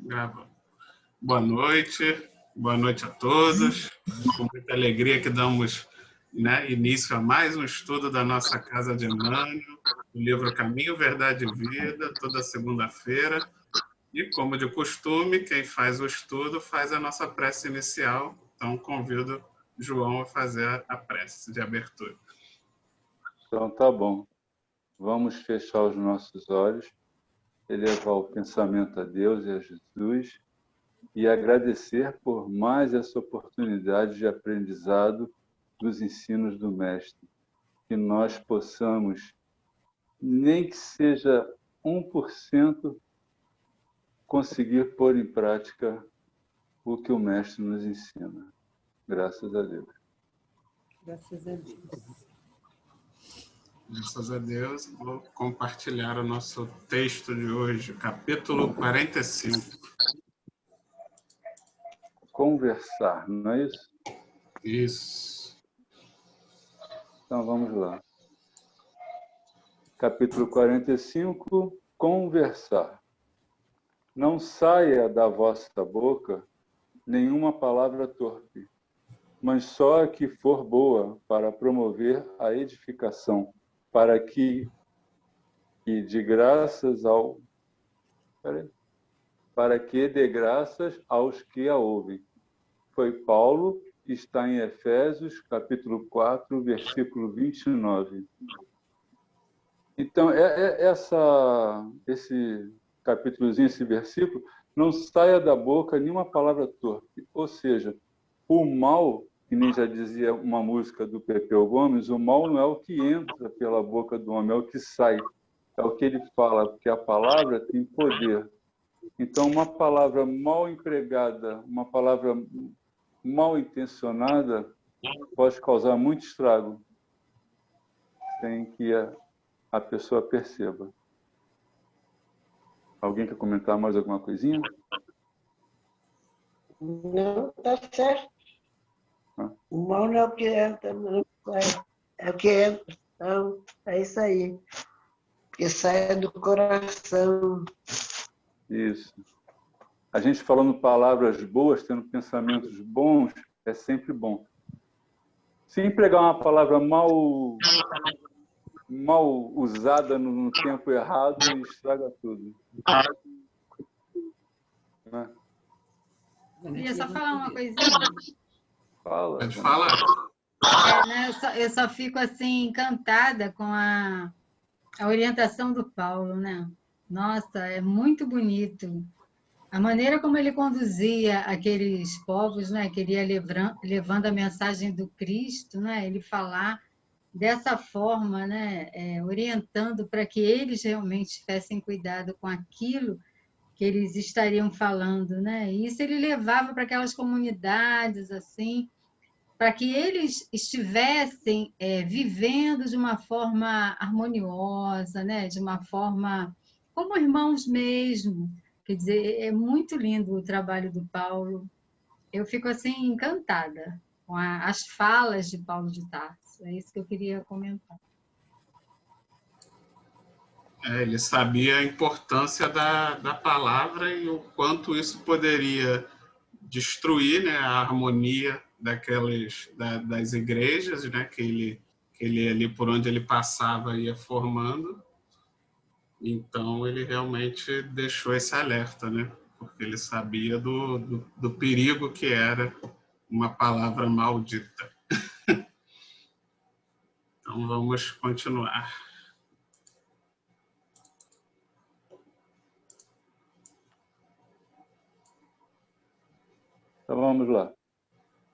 Gravando. Boa noite a todos. Com muita alegria que damos início a mais um estudo da nossa Casa de Emmanuel, o livro Caminho, Verdade e Vida, toda segunda-feira. E, como de costume, quem faz o estudo faz a nossa prece inicial. Então, convido João a fazer a prece de abertura. Então, tá bom. Vamos fechar os nossos olhos, elevar o pensamento a Deus e a Jesus e agradecer por mais essa oportunidade de aprendizado dos ensinos do Mestre. Que nós possamos, nem que seja 1%, conseguir pôr em prática o que o Mestre nos ensina. Graças a Deus. Graças a Deus. Graças a Deus, vou compartilhar o nosso texto de hoje, capítulo 45. Conversar, não é isso? Isso. Então, vamos lá. Capítulo 45, conversar. Não saia da vossa boca nenhuma palavra torpe, mas só a que for boa para promover a edificação, para que dê graças aos que a ouvem. Foi Paulo, que está em Efésios, capítulo 4, versículo 29. Então, esse capítulozinho, esse versículo, não saia da boca nenhuma palavra torpe. Ou seja, o mal, que nem já dizia uma música do Pepeu Gomes, o mal não é o que entra pela boca do homem, é o que sai. É o que ele fala, porque a palavra tem poder. Então, uma palavra mal empregada, uma palavra mal intencionada, pode causar muito estrago, sem que a pessoa perceba. Alguém quer comentar mais alguma coisinha? Não, tá certo. O mal não é o que entra, não é o que entra. Então, é isso aí. Porque sai do coração. Isso. A gente falando palavras boas, tendo pensamentos bons, é sempre bom. Se empregar uma palavra mal usada no tempo errado, estraga tudo. Né? Queria só falar uma coisinha. Fala. Pode falar. Eu só fico assim encantada com a orientação do Paulo, né? Nossa, é muito bonito. A maneira como ele conduzia aqueles povos, né? Que ele ia levando a mensagem do Cristo, né? Ele falar dessa forma, né? Orientando para que eles realmente tivessem cuidado com aquilo que eles estariam falando, né? E isso ele levava para aquelas comunidades, assim, para que eles estivessem vivendo de uma forma harmoniosa, né? De uma forma como irmãos mesmo. Quer dizer, é muito lindo o trabalho do Paulo. Eu fico assim encantada com as falas de Paulo de Tarso. É isso que eu queria comentar. Ele sabia a importância da palavra e o quanto isso poderia destruir, né, a harmonia das igrejas, né, que ele ali por onde ele passava ia formando. Então ele realmente deixou esse alerta, né, porque ele sabia do perigo que era uma palavra maldita. Então vamos continuar. Então vamos lá.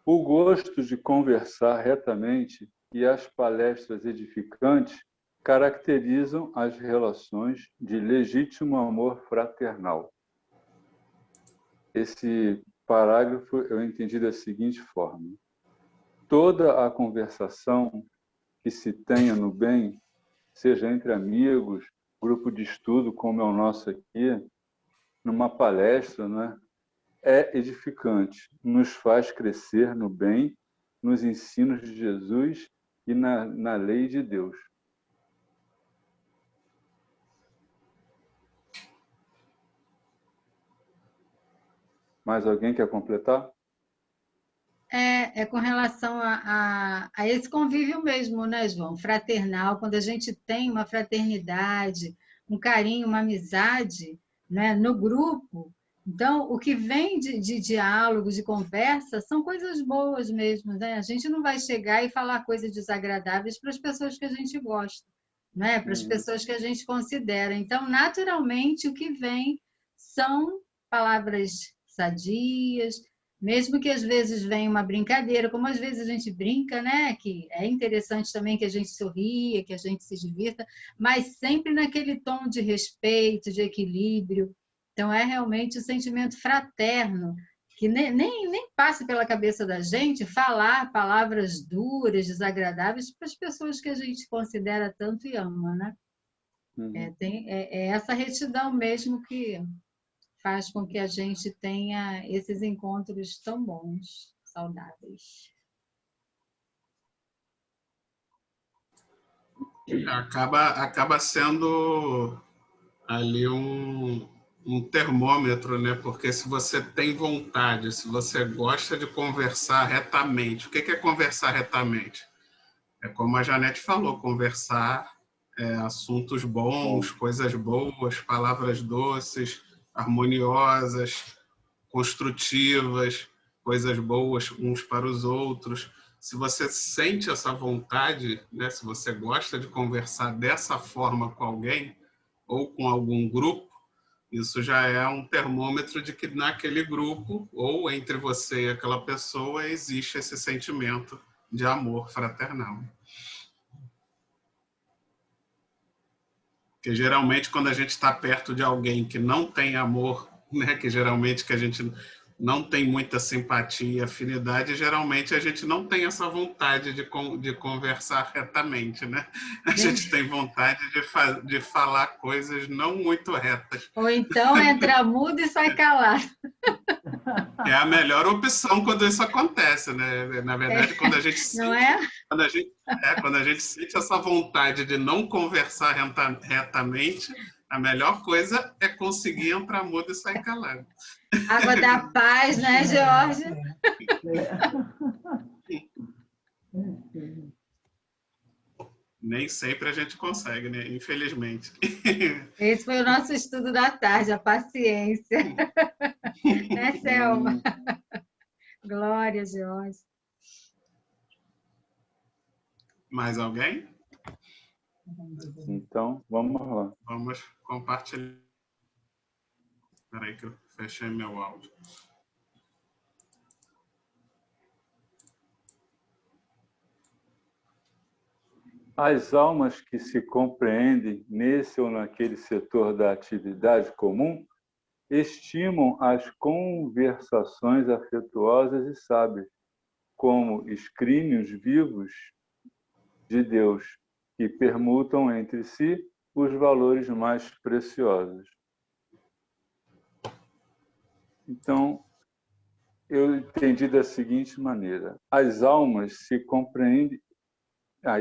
O gosto de conversar retamente e as palestras edificantes caracterizam as relações de legítimo amor fraternal. Esse parágrafo eu entendi da seguinte forma: toda a conversação que se tenha no bem, seja entre amigos, grupo de estudo, como é o nosso aqui, numa palestra, né, é edificante, nos faz crescer no bem, nos ensinos de Jesus e na lei de Deus. Mais alguém quer completar? É com relação a esse convívio mesmo, né, João? Fraternal, quando a gente tem uma fraternidade, um carinho, uma amizade, né, no grupo. Então, o que vem de diálogo, de conversa, são coisas boas mesmo, né? A gente não vai chegar e falar coisas desagradáveis para as pessoas que a gente gosta, né? Para as pessoas que a gente considera. Então, naturalmente, o que vem são palavras sadias, mesmo que às vezes venha uma brincadeira, como às vezes a gente brinca, né? Que é interessante também que a gente sorria, que a gente se divirta, mas sempre naquele tom de respeito, de equilíbrio. Então, é realmente o sentimento fraterno, que nem passa pela cabeça da gente falar palavras duras, desagradáveis para as pessoas que a gente considera tanto e ama, né? É essa retidão mesmo que faz com que a gente tenha esses encontros tão bons, saudáveis. Acaba sendo ali um termômetro, né? Porque se você tem vontade, se você gosta de conversar retamente, o que é conversar retamente? É como a Janete falou, conversar assuntos bons, coisas boas, palavras doces, harmoniosas, construtivas, coisas boas uns para os outros. Se você sente essa vontade, né, se você gosta de conversar dessa forma com alguém ou com algum grupo, isso já é um termômetro de que naquele grupo ou entre você e aquela pessoa existe esse sentimento de amor fraternal. Porque geralmente quando a gente está perto de alguém que não tem amor, né, que geralmente que a gente não tem muita simpatia, afinidade, geralmente a gente não tem essa vontade de conversar retamente, né? A gente tem vontade de falar coisas não muito retas. Ou então entra mudo e sai calado. É a melhor opção quando isso acontece, né? Na verdade, quando a gente não sente, quando a gente sente essa vontade de não conversar retamente, a melhor coisa é conseguir entrar mudo e sair calado. Água da paz, né, Jorge? Nem sempre a gente consegue, né? Infelizmente. Esse foi o nosso estudo da tarde, a paciência. Né, Selma? Glória, Jorge. Mais alguém? Então, vamos lá. Vamos compartilhar. Espera aí que eu fechei meu áudio. As almas que se compreendem nesse ou naquele setor da atividade comum estimam as conversações afetuosas e sábias como escrínios vivos de Deus, que permutam entre si os valores mais preciosos. Então, eu entendi da seguinte maneira: as almas se compreendem.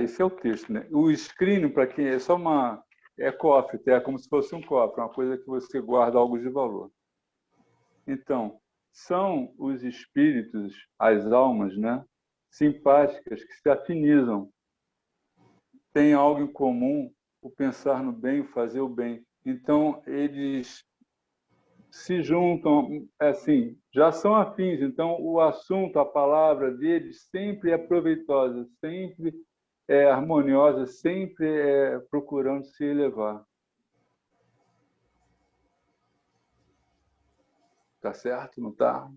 Esse é o texto, né? O escrínio, para quem é só é cofre, é como se fosse um cofre, uma coisa que você guarda algo de valor. Então, são os espíritos, as almas, né? Simpáticas, que se afinizam, têm algo em comum, o pensar no bem, o fazer o bem. Então, eles se juntam, assim, já são afins. Então, o assunto, a palavra deles sempre é proveitosa, sempre é harmoniosa, sempre é procurando se elevar. Tá certo, não tá?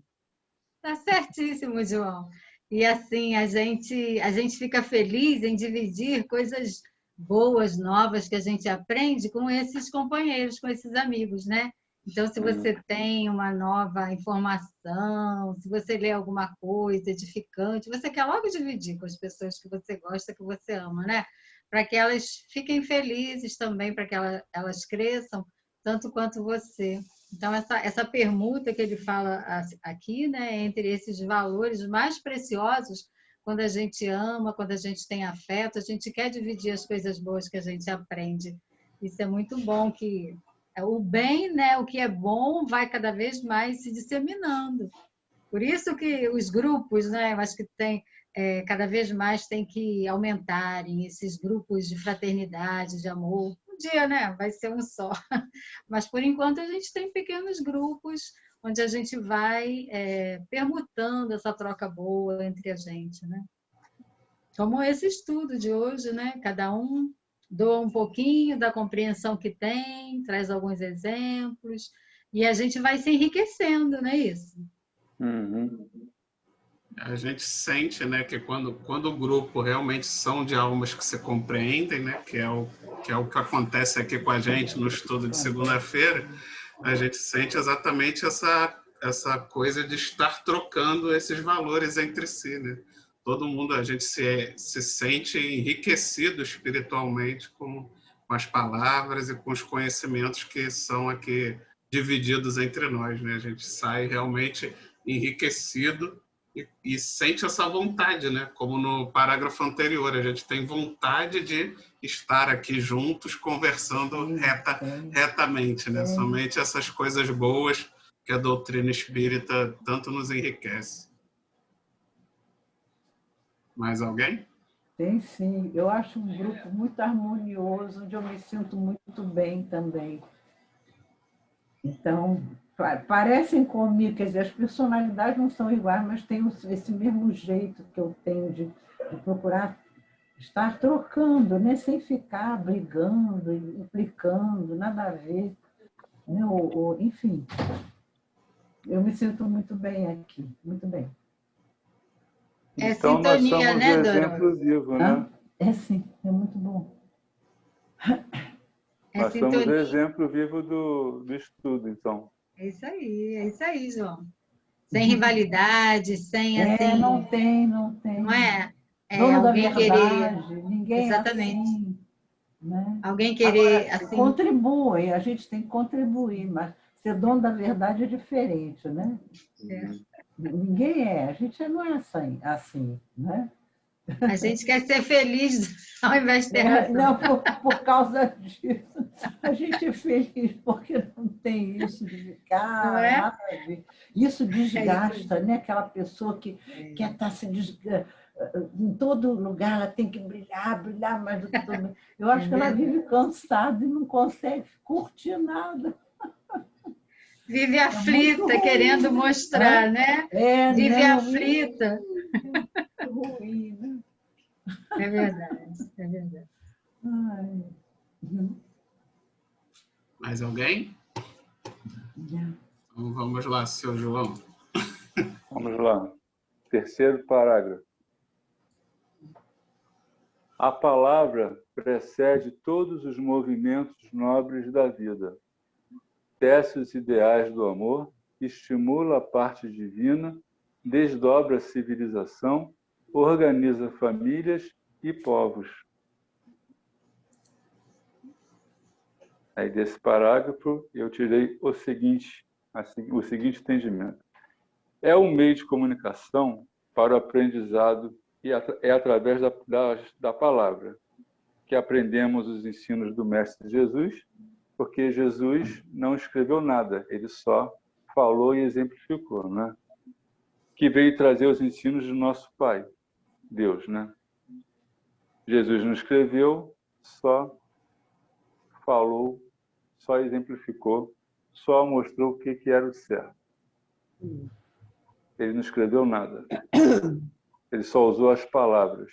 Tá certíssimo, João. E assim, a gente fica feliz em dividir coisas boas, novas que a gente aprende com esses companheiros, com esses amigos, né? Então, se você tem uma nova informação, se você lê alguma coisa edificante, você quer logo dividir com as pessoas que você gosta, que você ama, né? Para que elas fiquem felizes também, para que elas cresçam tanto quanto você. Então, essa permuta que ele fala aqui, né, entre esses valores mais preciosos, quando a gente ama, quando a gente tem afeto, a gente quer dividir as coisas boas que a gente aprende. Isso é muito bom que o bem, né, o que é bom, vai cada vez mais se disseminando. Por isso que os grupos, né, eu acho que cada vez mais tem que aumentarem esses grupos de fraternidade, de amor. Um dia, né, vai ser um só. Mas, por enquanto, a gente tem pequenos grupos onde a gente vai permutando essa troca boa entre a gente, né? Como esse estudo de hoje, né? Cada um doa um pouquinho da compreensão que tem, traz alguns exemplos, e a gente vai se enriquecendo, não é isso? Uhum. A gente sente, né, que quando o grupo realmente são de almas que se compreendem, né, que é o que acontece aqui com a gente no estudo de segunda-feira, a gente sente exatamente essa coisa de estar trocando esses valores entre si, né? Todo mundo, a gente se sente enriquecido espiritualmente com as palavras e com os conhecimentos que são aqui divididos entre nós, né? A gente sai realmente enriquecido e sente essa vontade, né? Como no parágrafo anterior, a gente tem vontade de estar aqui juntos conversando retamente, né? Somente essas coisas boas que a doutrina espírita tanto nos enriquece. Mais alguém? Tem sim. Eu acho um grupo muito harmonioso, onde eu me sinto muito bem também. Então, parecem comigo, quer dizer, as personalidades não são iguais, mas tem esse mesmo jeito que eu tenho de procurar estar trocando, né? Sem ficar brigando, implicando, nada a ver. Né? Enfim, eu me sinto muito bem aqui, muito bem. É Então, sintonia, nós somos né, o Dora? exemplo vivo, né? É sim, é muito bom. Nós somos o exemplo vivo do estudo, então. É isso aí, João. Sem rivalidade, sem assim... Não tem. Não é? Dono da Alguém verdade, querer... ninguém Exatamente. é assim. Né? Alguém querer, Agora, assim... contribui, a gente tem que contribuir, mas ser dono da verdade é diferente, né? Ninguém a gente não é assim, né? A gente quer ser feliz ao invés de ter razão. Não, por causa disso. A gente é feliz porque não tem isso de ficar, Não é? nada a ver. Isso desgasta, né? Aquela pessoa que quer estar se desgastando. Em todo lugar ela tem que brilhar mais do que todo mundo. Eu acho que ela vive cansada e não consegue curtir nada. Vive aflita, querendo mostrar, né? Vive aflita. É ruim, né? É verdade, é verdade. Ai. Mais alguém? Então, vamos lá, seu João. Vamos lá. Terceiro parágrafo. A palavra precede todos os movimentos nobres da vida. Tece os ideais do amor, estimula a parte divina, desdobra a civilização, organiza famílias e povos. Aí desse parágrafo eu tirei o seguinte entendimento. É um meio de comunicação para o aprendizado e é através da palavra que aprendemos os ensinos do Mestre Jesus, porque Jesus não escreveu nada, ele só falou e exemplificou, né? Que veio trazer os ensinos do nosso Pai, Deus, né? Jesus não escreveu, só falou, só exemplificou, só mostrou o que era o certo. Ele não escreveu nada. Ele só usou as palavras,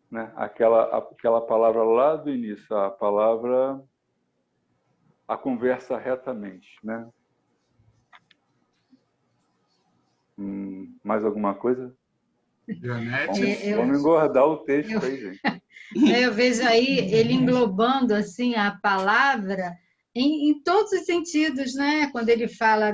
né? Aquela palavra lá do início, a conversa retamente, né? Mais alguma coisa? Vamos engordar o texto aí, gente. Eu vejo aí ele englobando assim a palavra em todos os sentidos, né? Quando ele fala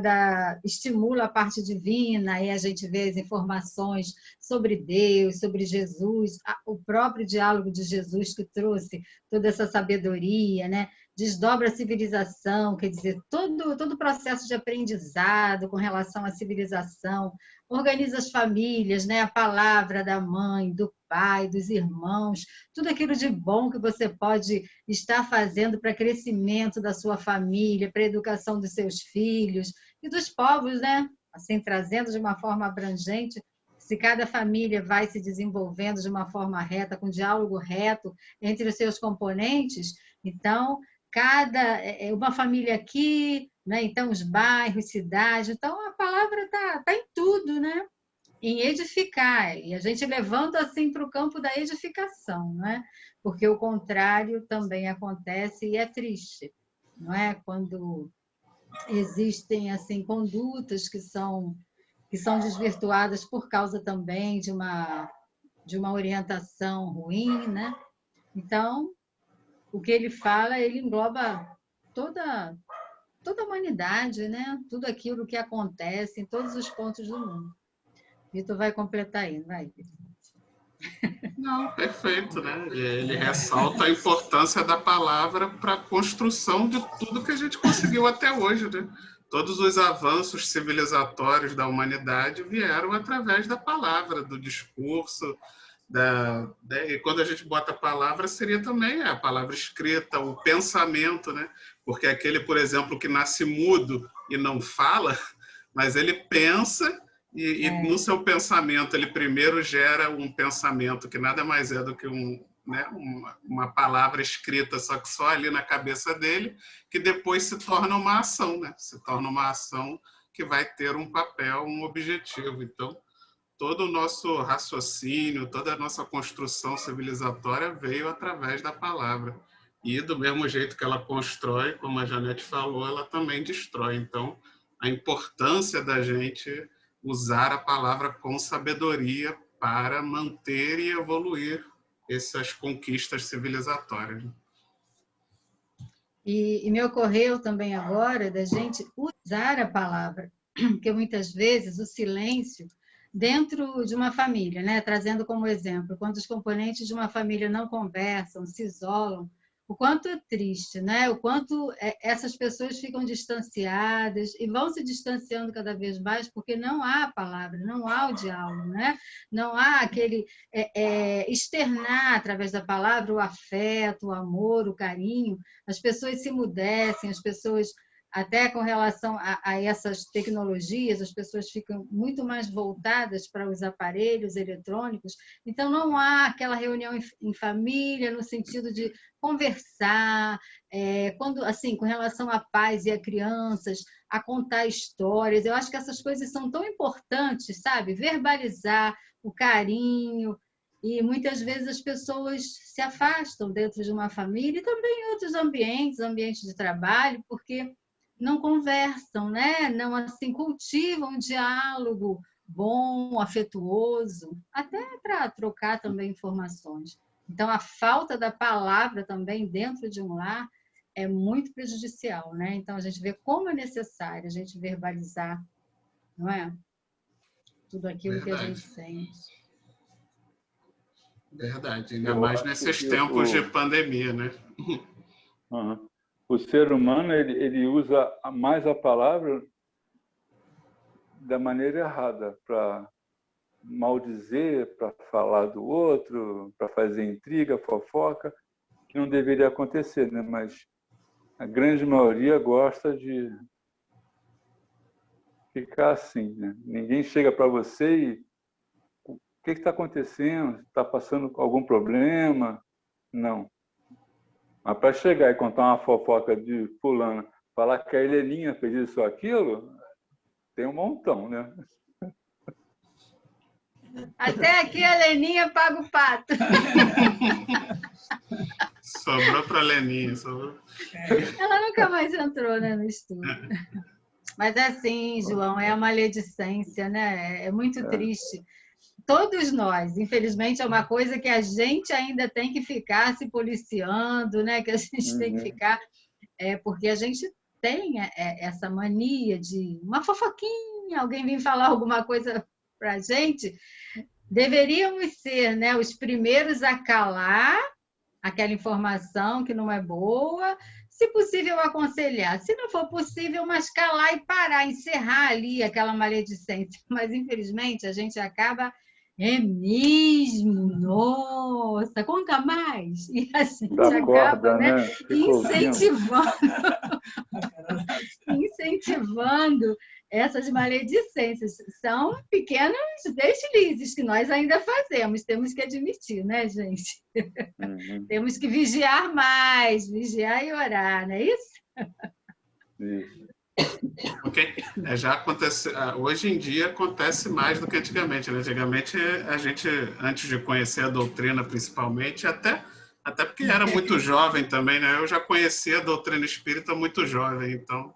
estimula a parte divina, aí a gente vê as informações sobre Deus, sobre Jesus, o próprio diálogo de Jesus que trouxe toda essa sabedoria, né? desdobra a civilização, quer dizer, todo o processo de aprendizado com relação à civilização, organiza as famílias, né? A palavra da mãe, do pai, dos irmãos, tudo aquilo de bom que você pode estar fazendo para crescimento da sua família, para a educação dos seus filhos e dos povos, né? Assim, trazendo de uma forma abrangente, se cada família vai se desenvolvendo de uma forma reta, com diálogo reto entre os seus componentes, então, uma família aqui, né? Então, os bairros, cidades, então a palavra está em tudo, né? Em edificar, e a gente levanta assim para o campo da edificação, né? Porque o contrário também acontece e é triste, não é? Quando existem assim condutas que são desvirtuadas por causa também de uma orientação ruim, né? Então, o que ele fala, ele engloba toda a humanidade, né? Tudo aquilo que acontece em todos os pontos do mundo. Vitor vai completar aí, vai. Não, perfeito, né? Ele ressalta a importância da palavra para a construção de tudo que a gente conseguiu até hoje, né? Todos os avanços civilizatórios da humanidade vieram através da palavra, do discurso, e quando a gente bota a palavra, seria também a palavra escrita, o pensamento, né? Porque aquele, por exemplo, que nasce mudo e não fala, mas ele pensa e no seu pensamento ele primeiro gera um pensamento que nada mais é do que uma palavra escrita, só que só ali na cabeça dele, que depois se torna uma ação, né? Se torna uma ação que vai ter um papel, um objetivo. Então, todo o nosso raciocínio, toda a nossa construção civilizatória veio através da palavra. E do mesmo jeito que ela constrói, como a Janete falou, ela também destrói. Então, a importância da gente usar a palavra com sabedoria para manter e evoluir essas conquistas civilizatórias. E me ocorreu também agora da gente usar a palavra, porque muitas vezes o silêncio dentro de uma família, né? Trazendo como exemplo, quando os componentes de uma família não conversam, se isolam, o quanto é triste, né? O quanto essas pessoas ficam distanciadas e vão se distanciando cada vez mais porque não há a palavra, não há o diálogo, né? Não há aquele externar através da palavra o afeto, o amor, o carinho. As pessoas se emudecem, as pessoas até com relação a essas tecnologias, as pessoas ficam muito mais voltadas para os aparelhos eletrônicos, então não há aquela reunião em família, no sentido de conversar, quando, assim, com relação à paz e a crianças, a contar histórias. Eu acho que essas coisas são tão importantes, sabe? Verbalizar o carinho, e muitas vezes as pessoas se afastam dentro de uma família e também em outros ambientes de trabalho, porque não conversam, né? Não assim cultivam um diálogo bom, afetuoso, até para trocar também informações. Então, a falta da palavra também dentro de um lar é muito prejudicial, né? Então, a gente vê como é necessário a gente verbalizar, não é? Tudo aquilo que a gente sente. Verdade, ainda mais nesses tempos de pandemia, né? Uhum. O ser humano ele usa mais a palavra da maneira errada, para maldizer, para falar do outro, para fazer intriga, fofoca, que não deveria acontecer, né? Mas a grande maioria gosta de ficar assim, né? Ninguém chega para você e o que está acontecendo? Está passando algum problema? Não. Mas para chegar e contar uma fofoca de fulano, falar que a Heleninha fez isso ou aquilo, tem um montão, né? Até aqui a Leninha paga o pato. Sobrou para a Leninha. Ela nunca mais entrou, né, no estúdio. Mas é assim, João, é a maledicência, né? É muito triste. Todos nós, infelizmente, é uma coisa que a gente ainda tem que ficar se policiando, né? Que a gente tem que ficar, porque a gente tem essa mania de uma fofoquinha, alguém vem falar alguma coisa para a gente. Deveríamos ser, né, os primeiros a calar aquela informação que não é boa, se possível, aconselhar. Se não for possível, mas calar e parar, encerrar ali aquela maledicência. Mas, infelizmente, a gente acaba... É mesmo? Nossa, conta mais! E a gente acaba, né, incentivando essas maledicências. São pequenos deslizes que nós ainda fazemos, temos que admitir, né, gente? Temos que vigiar mais, vigiar e orar, não é isso? Isso. Porque já acontece, hoje em dia acontece mais do que antigamente, né? Antigamente a gente, antes de conhecer a doutrina principalmente, até porque era muito jovem também, né? Eu já conhecia a doutrina espírita muito jovem, então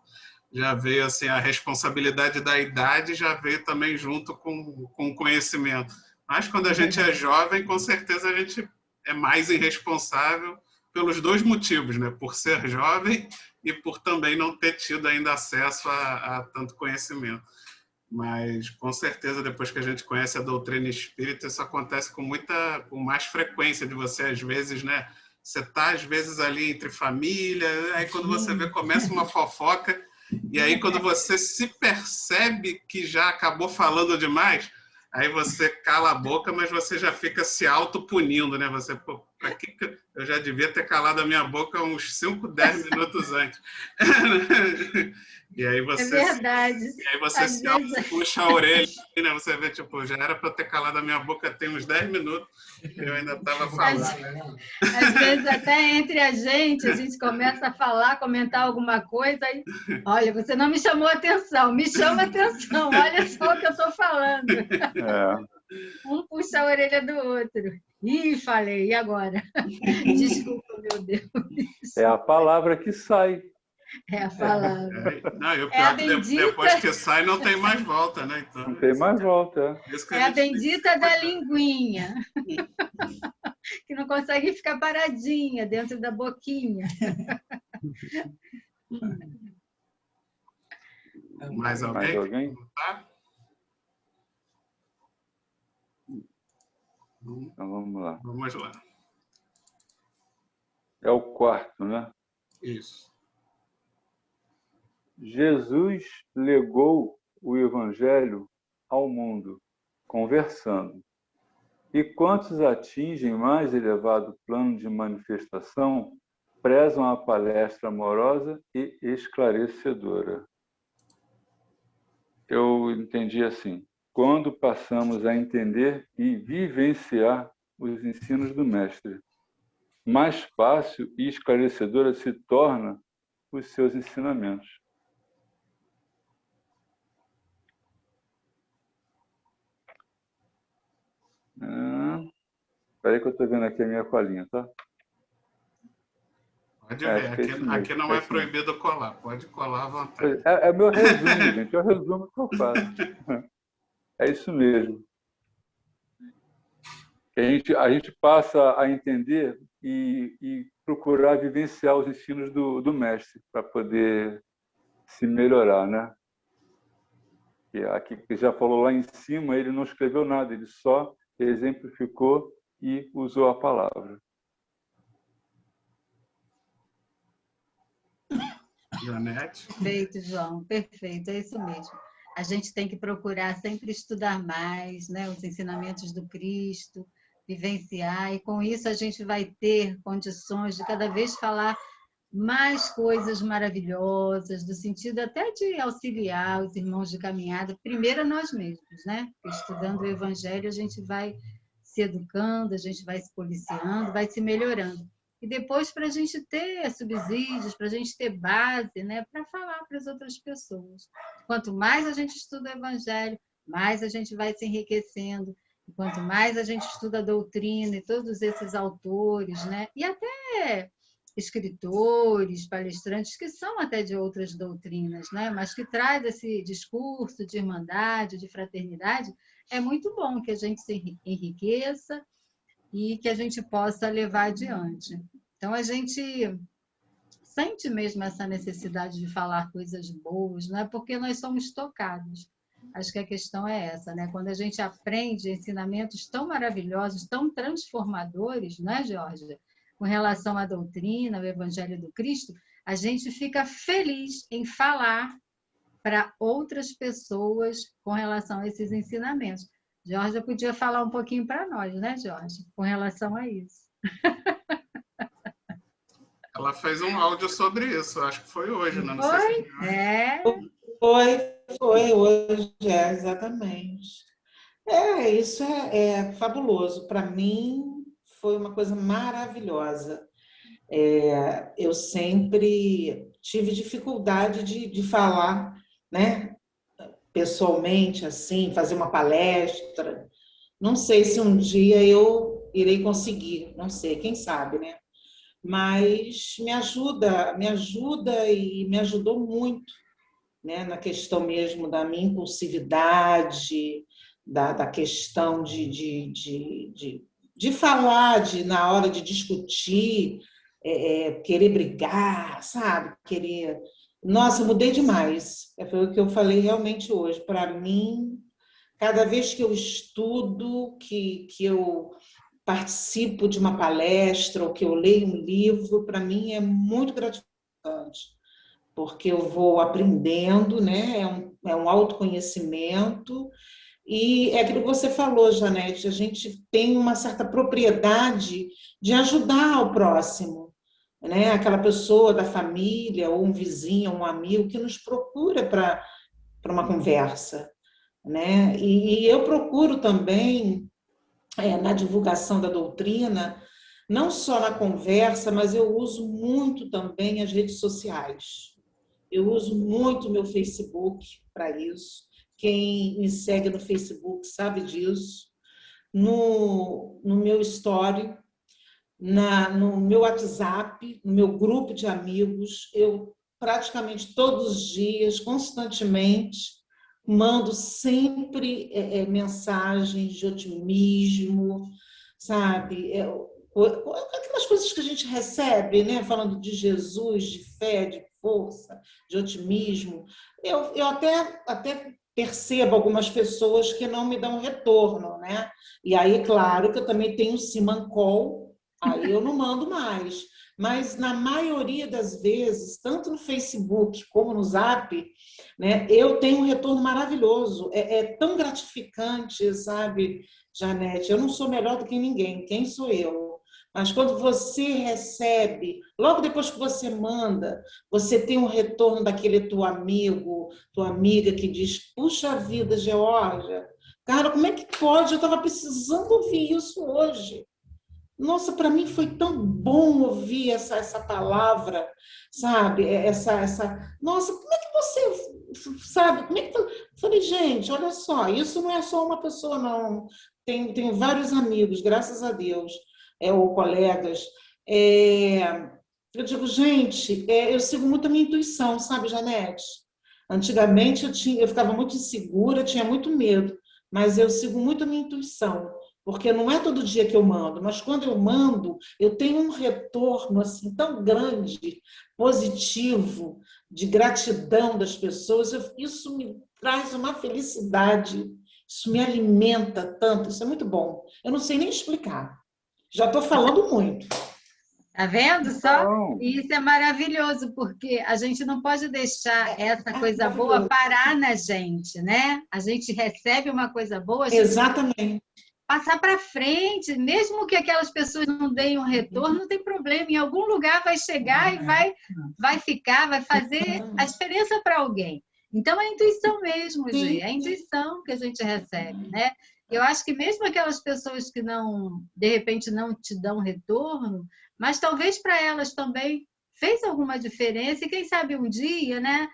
já veio assim a responsabilidade da idade, já veio também junto com o conhecimento. Mas quando a gente é jovem, com certeza a gente é mais irresponsável pelos dois motivos, né? Por ser jovem e por também não ter tido ainda acesso a tanto conhecimento. Mas, com certeza, depois que a gente conhece a doutrina espírita, isso acontece com mais frequência de você, às vezes, né? Você está, às vezes, ali entre família, aí quando você vê, começa uma fofoca, e aí quando você se percebe que já acabou falando demais, aí você cala a boca, mas você já fica se autopunindo, né? Você, pô, pra que eu já devia ter calado a minha boca uns 5, 10 minutos antes. E aí você, é verdade. E aí você se puxa a orelha, né? Você vê, tipo, já era para eu ter calado a minha boca tem uns 10 minutos, e eu ainda estava falando. Às vezes, até entre a gente começa a falar, comentar alguma coisa, e olha, você não me chamou atenção, me chama atenção, olha só o que eu estou falando. Um puxa a orelha do outro. Ih, falei, e agora? Desculpa, meu Deus. É a palavra que sai. É a palavra. Não, e o pior é que depois que sai não tem mais volta, né? Então, não tem mais volta. É a bendita da linguinha. Que não consegue ficar paradinha dentro da boquinha. Mais alguém? Mais alguém? Então vamos lá. Vamos lá. É o quarto, né? Isso. Jesus legou o Evangelho ao mundo, conversando. E quantos atingem mais elevado plano de manifestação, prezam a palestra amorosa e esclarecedora. Eu entendi assim: quando passamos a entender e vivenciar os ensinos do Mestre, mais fácil e esclarecedora se torna os seus ensinamentos. Espera aí que eu estou vendo aqui a minha colinha, tá? Pode ver, aqui não é proibido colar, pode colar à vontade. É meu resumo, gente, é o resumo que eu faço. É isso mesmo. A gente passa a entender e procurar vivenciar os ensinos do Mestre para poder se melhorar, né? E aqui que já falou lá em cima, ele não escreveu nada, ele só exemplificou e usou a palavra. Janete? Perfeito, João, perfeito, é isso mesmo. A gente tem que procurar sempre estudar mais, né, os ensinamentos do Cristo, vivenciar, e com isso a gente vai ter condições de cada vez falar mais coisas maravilhosas, do sentido até de auxiliar os irmãos de caminhada, primeiro a nós mesmos, né? Estudando o Evangelho, a gente vai se educando, a gente vai se policiando, vai se melhorando. E depois para a gente ter subsídios, para a gente ter base, né? Para falar para as outras pessoas. Quanto mais a gente estuda o Evangelho, mais a gente vai se enriquecendo. E quanto mais a gente estuda a doutrina e todos esses autores, né? E até escritores, palestrantes que são até de outras doutrinas, né? Mas que traz esse discurso de irmandade, de fraternidade, é muito bom que a gente se enriqueça e que a gente possa levar adiante. Então, a gente sente mesmo essa necessidade de falar coisas boas, não é porque nós somos tocados. Acho que a questão é essa, né? Quando a gente aprende ensinamentos tão maravilhosos, tão transformadores, né, Georgia? Com relação à doutrina, ao Evangelho do Cristo, a gente fica feliz em falar para outras pessoas com relação a esses ensinamentos. Georgia podia falar um pouquinho para nós, né, Georgia, com relação a isso. Ela fez um áudio sobre isso, acho que foi hoje, né? Não sei Foi? se... É. Foi hoje, exatamente. Isso é fabuloso. Para mim, foi uma coisa maravilhosa. Eu sempre tive dificuldade de falar, né, pessoalmente, assim, fazer uma palestra. Não sei se um dia eu irei conseguir, não sei, quem sabe, né? Mas me ajuda e me ajudou muito, né, na questão mesmo da minha impulsividade, da questão de falar, na hora de discutir, querer brigar, sabe? Nossa, eu mudei demais. Foi o que eu falei realmente hoje. Para mim, cada vez que eu estudo, que eu participo de uma palestra ou que eu leio um livro, para mim é muito gratificante, porque eu vou aprendendo, né? É um autoconhecimento, e é aquilo que você falou, Janete, a gente tem uma certa propriedade de ajudar o próximo, né? Aquela pessoa da família, ou um vizinho, ou um amigo que nos procura para uma conversa, né? E eu procuro também, na divulgação da doutrina, não só na conversa, mas eu uso muito também as redes sociais. Eu uso muito o meu Facebook para isso. Quem me segue no Facebook sabe disso. No meu story, no meu WhatsApp, no meu grupo de amigos, eu praticamente todos os dias, constantemente, mando sempre mensagens de otimismo, sabe? Aquelas coisas que a gente recebe, né? Falando de Jesus, de fé, de força, de otimismo. Eu até percebo algumas pessoas que não me dão retorno, né? E aí, claro, que eu também tenho simancol, aí eu não mando mais. Mas, na maioria das vezes, tanto no Facebook como no Zap, né, eu tenho um retorno maravilhoso. É tão gratificante, sabe, Janete? Eu não sou melhor do que ninguém. Quem sou eu? Mas quando você recebe, logo depois que você manda, você tem um retorno daquele teu amigo, tua amiga que diz: puxa vida, Georgia, cara, como é que pode? Eu estava precisando ouvir isso hoje. Nossa, para mim foi tão bom ouvir essa palavra, sabe? Nossa, como é que você, sabe? Como é que... Falei, gente, olha só, isso não é só uma pessoa, não. Tem vários amigos, graças a Deus, ou colegas. Eu digo, gente, eu sigo muito a minha intuição, sabe, Janete? Antigamente eu ficava muito insegura, tinha muito medo, mas eu sigo muito a minha intuição. Porque não é todo dia que eu mando, mas quando eu mando, eu tenho um retorno assim tão grande, positivo, de gratidão das pessoas. Isso me traz uma felicidade, isso me alimenta tanto, isso é muito bom. Eu não sei nem explicar. Já estou falando muito. Tá vendo só? E isso é maravilhoso, porque a gente não pode deixar essa coisa boa parar na gente, né? A gente recebe uma coisa boa, a gente exatamente. Passar para frente, mesmo que aquelas pessoas não deem um retorno, não tem problema, em algum lugar vai chegar e vai ficar, vai fazer a diferença para alguém. Então, é a intuição mesmo, Gê, é a intuição que a gente recebe, né? Eu acho que mesmo aquelas pessoas que não, de repente, não te dão retorno, mas talvez para elas também fez alguma diferença, e quem sabe um dia, né?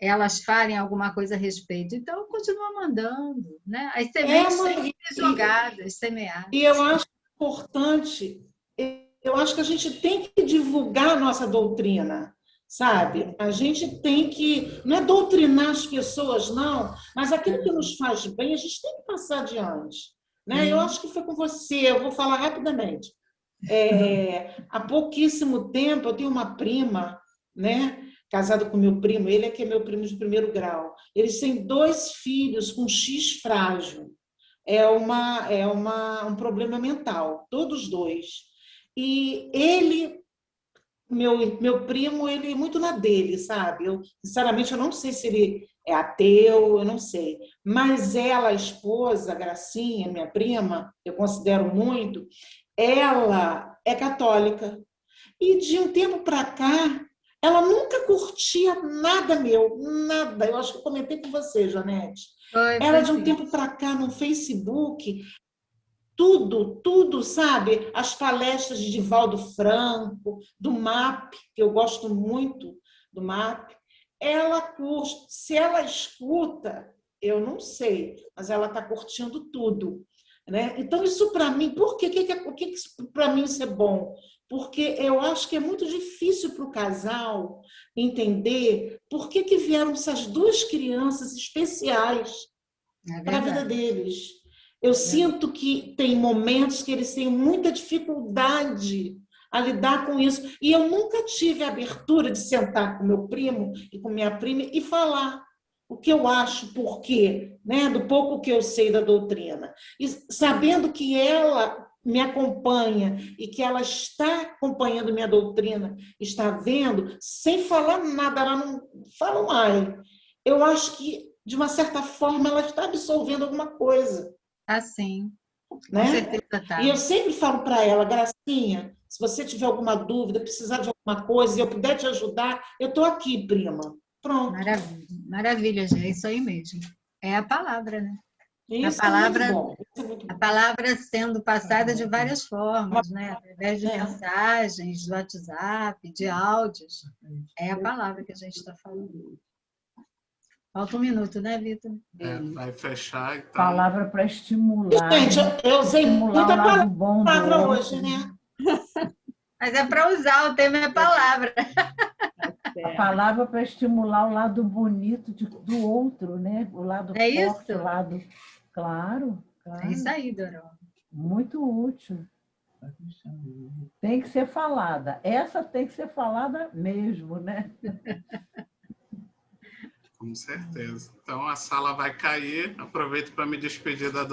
Elas falem alguma coisa a respeito. Então, continua mandando, né? As sementes têm que ser jogadas, semeadas. E eu acho importante, eu acho que a gente tem que divulgar a nossa doutrina, sabe? A gente tem que, não é doutrinar as pessoas, não, mas aquilo que nos faz bem, a gente tem que passar adiante. Né? Eu acho que foi com você, eu vou falar rapidamente. Há pouquíssimo tempo, eu tenho uma prima, né? Casado com meu primo, ele é que é meu primo de primeiro grau. Eles têm 2 filhos com X frágil. Um problema mental, todos 2. E ele meu primo, ele é muito na dele, sabe? Sinceramente, eu não sei se ele é ateu, eu não sei. Mas ela, a esposa, a Gracinha, minha prima, eu considero muito, ela é católica. E de um tempo para cá, ela nunca curtia nada meu, nada. Eu acho que eu comentei com você, Janete. Ela, de um tempo para cá, no Facebook, tudo, sabe? As palestras de Divaldo Franco, do MAP, que eu gosto muito do MAP, ela curte. Se ela escuta, eu não sei, mas ela está curtindo tudo. Né? Então, isso para mim, por que para mim isso é bom? Porque eu acho que é muito difícil para o casal entender por que vieram essas duas crianças especiais para a vida deles. Eu sinto que tem momentos que eles têm muita dificuldade a lidar com isso. E eu nunca tive a abertura de sentar com meu primo e com minha prima e falar o que eu acho, por quê, né? Do pouco que eu sei da doutrina. E sabendo que ela me acompanha e que ela está acompanhando minha doutrina, está vendo, sem falar nada, ela não fala um ai. Eu acho que, de uma certa forma, ela está absorvendo alguma coisa. Assim, né? Com certeza tá. E eu sempre falo para ela, Gracinha, se você tiver alguma dúvida, precisar de alguma coisa e eu puder te ajudar, eu estou aqui, prima. Pronto. Maravilha, Gê, é isso aí mesmo. É a palavra, né? Isso a palavra, é muito bom. A palavra sendo passada de várias formas, né? Através de mensagens, do WhatsApp, de áudios. É a palavra que a gente está falando. Falta um minuto, né, Vitor? Vai fechar, então. Palavra para estimular. Gente, eu usei muita palavra hoje, né? Mas é para usar, o tema é palavra. A palavra para estimular o lado bonito do outro, né? O lado forte, o lado... Claro. É isso aí, Doró. Muito útil. Tem que ser falada. Essa tem que ser falada mesmo, né? Com certeza. Então, a sala vai cair. Aproveito para me despedir da